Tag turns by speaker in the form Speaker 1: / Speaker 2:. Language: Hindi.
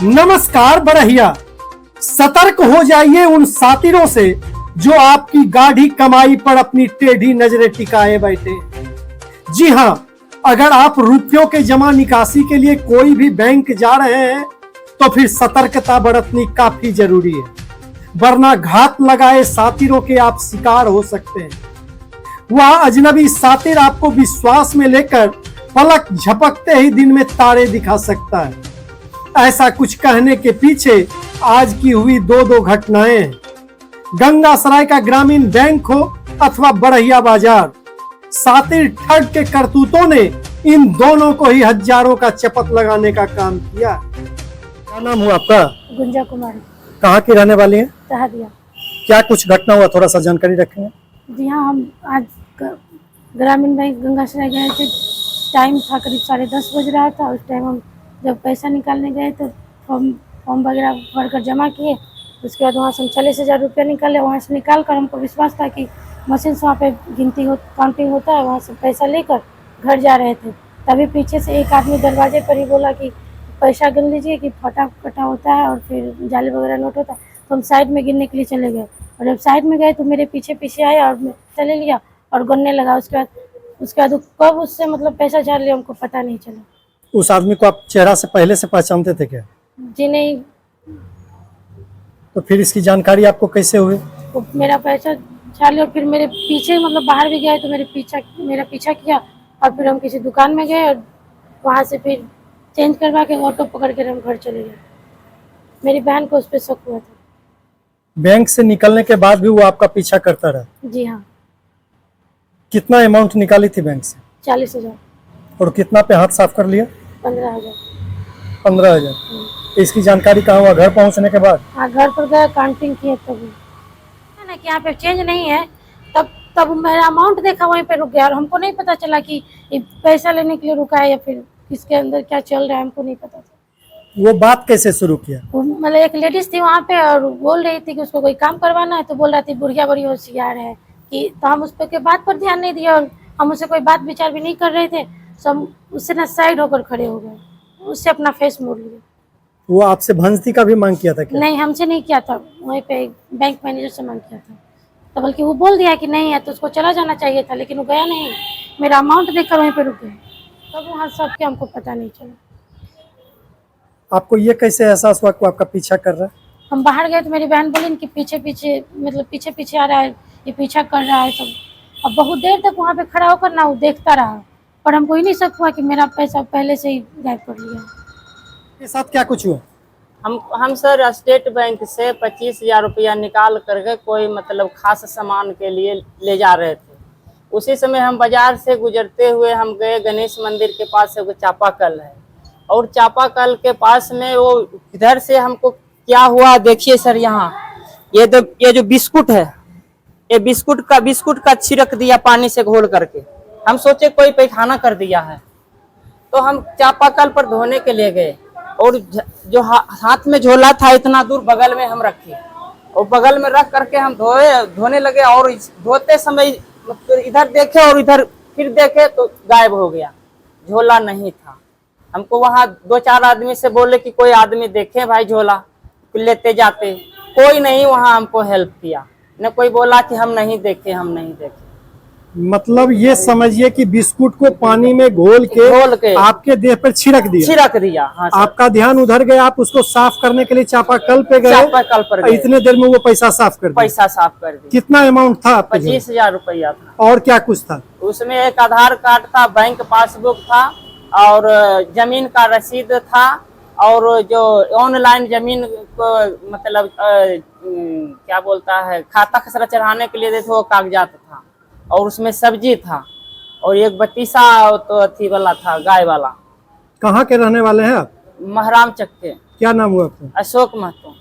Speaker 1: नमस्कार बड़हिया, सतर्क हो जाइए उन सातिरों से जो आपकी गाढ़ी कमाई पर अपनी टेढ़ी नजरें टिकाए बैठे। जी हां, अगर आप रुपयों के जमा निकासी के लिए कोई भी बैंक जा रहे हैं तो फिर सतर्कता बरतनी काफी जरूरी है, वरना घात लगाए सातिरों के आप शिकार हो सकते हैं। वह अजनबी सातिर आपको विश्वास में लेकर पलक झपकते ही दिन में तारे दिखा सकता है। ऐसा कुछ कहने के पीछे आज की हुई दो घटनाएं हैं। गंगासराय का ग्रामीण बैंक हो अथवा बड़हिया बाजार, सातिर ठग के करतूतों ने इन दोनों को ही हजारों का चपत लगाने का काम किया। क्या नाम हुआ आपका?
Speaker 2: गुंजा कुमारी।
Speaker 1: कहाँ की रहने वाली हैं?
Speaker 2: तहदिया। क्या
Speaker 1: कुछ घटना हुआ, थोड़ा सा जानकारी रखेंगे?
Speaker 2: जी हाँ, हम आज ग्रामीण बैंक गंगासराय गए थे। टाइम था करीब 10:30 बज रहा था। उस टाइम हम जब पैसा निकालने गए तो फॉर्म वगैरह भरकर जमा किए। उसके बाद वहाँ से हम 40,000 रुपया निकाले। वहाँ से निकाल कर हमको विश्वास था कि मशीन से वहाँ पे काउंटिंग होता है, वहाँ से पैसा लेकर घर जा रहे थे। तभी पीछे से एक आदमी दरवाजे पर ही बोला कि पैसा गिन लीजिए कि फटा कटा होता है और फिर जाली वगैरह नोट होता है। तो हम साइड में गिनने के लिए चले गए और जब साइड में गए तो मेरे पीछे आया और मैं चले लिया और गिनने लगा। उसके बाद कब उससे मतलब पैसा झाड़ लिया हमको पता नहीं चला।
Speaker 1: उस आदमी को आप चेहरा से पहले से पहचानते थे क्या?
Speaker 2: जी नहीं।
Speaker 1: तो फिर इसकी जानकारी आपको कैसे हुई?
Speaker 2: वो मेरा पैसा झाड़ लिया और फिर मेरे पीछे मतलब बाहर भी गए तो मेरा पीछा किया और फिर हम किसी दुकान में गए और वहाँ से फिर चेंज करवा के ऑटो पकड़ कर हम घर चले गए। मेरी बहन को उस पर शक हुआ था।
Speaker 1: बैंक से निकलने के बाद भी वो आपका पीछा करता रहा?
Speaker 2: जी हाँ।
Speaker 1: कितना अमाउंट निकाली थी बैंक से?
Speaker 2: 40,000।
Speaker 1: और कितना पे हाथ साफ कर लिया?
Speaker 2: 15,000।
Speaker 1: 15,000। इसकी जानकारी कहाँ हुआ? घर पहुँचने के बाद?
Speaker 2: हाँ, घर पर गए, काउंटिंग किए तभी ना कि यहाँ पे चेंज नहीं है। तब मेरा अमाउंट देखा, वहीं पे रुक गया और हमको नहीं पता चला कि ये पैसा लेने के लिए रुका है या फिर किसके अंदर क्या चल रहा है, हमको नहीं पता था।
Speaker 1: वो बात कैसे शुरू किया?
Speaker 2: मतलब एक लेडीज थी वहाँ पे और बोल रही थी कि उसको कोई काम करवाना है, तो बोल रहा थी बुढ़िया बड़ी होशियार है कि, तो हम उस पर के बात पर ध्यान नहीं दिया और हम उससे कोई बात विचार भी नहीं कर रहे थे। सब उससे ना साइड होकर खड़े हो गए, उससे अपना फेस मोड़ लिया।
Speaker 1: वो आपसे भंजती का भी मांग किया था क्या?
Speaker 2: नहीं, हमसे नहीं किया था, वहीं पे बैंक मैनेजर से मांग किया था। तो बल्कि वो बोल दिया कि नहीं है तो उसको चला जाना चाहिए था, लेकिन वो गया नहीं। मेरा अमाउंट देखकर वहीं पे रुक गए। तब वहाँ सब के हमको पता नहीं चला।
Speaker 1: आपको ये कैसे एहसास हुआ कि आपका पीछा कर रहा है?
Speaker 2: हम बाहर गए तो मेरी बहन बोली कि पीछे पीछे आ रहा है, ये पीछा कर रहा है सब। अब बहुत देर तक वहाँ पे खड़ा होकर ना वो देखता रहा, पर हमको ही नहीं शक हुआ कि मेरा पैसा पहले से ही गायब कर लिया।
Speaker 1: के साथ क्या कुछ हुआ?
Speaker 3: हम सर स्टेट बैंक से 25,000 रुपया निकाल करके कोई मतलब खास सामान के लिए ले जा रहे थे। उसी समय हम बाजार से गुजरते हुए हम गए गणेश मंदिर के पास से चापाकल है, और चापाकल के पास में वो इधर से हमको क्या हुआ देखिए सर, यहाँ ये जो बिस्कुट है, ये बिस्कुट का छिड़क दिया पानी से घोल करके। हम सोचे कोई पैखाना कर दिया है, तो हम चापाकल पर धोने के लिए गए और जो हाथ में झोला था इतना दूर बगल में हम रखे और बगल में रख करके हम धोने लगे। और धोते समय इधर देखे और इधर फिर देखे तो गायब हो गया, झोला नहीं था। हमको वहाँ 2-4 आदमी से बोले कि कोई आदमी देखे भाई झोला, लेते जाते। कोई नहीं वहाँ हमको हेल्प किया, न कोई बोला कि हम नहीं देखे।
Speaker 1: मतलब ये समझिए कि बिस्कुट को पानी में घोल के आपके देह पर छिड़क दिया।
Speaker 3: हाँ,
Speaker 1: आपका ध्यान उधर गया, आप उसको साफ करने के लिए चापाकल पे गए।
Speaker 3: चापाकल पर गए।
Speaker 1: इतने देर में वो पैसा साफ कर
Speaker 3: दिया।
Speaker 1: कितना अमाउंट था?
Speaker 3: 25,000 रुपया था।
Speaker 1: और क्या कुछ था
Speaker 3: उसमें? एक आधार कार्ड था, बैंक पासबुक था और जमीन का रसीद था, और जो ऑनलाइन जमीन को मतलब क्या बोलता है, खाता खसरा चढ़ाने के लिए वो कागजात था, और उसमें सब्जी था, और एक बत्तीसा तो अथी वाला था, गाय वाला।
Speaker 1: कहाँ के रहने वाले हैं आप?
Speaker 3: महराम चक्के।
Speaker 1: क्या नाम हुआ आपका?
Speaker 3: अशोक महतो।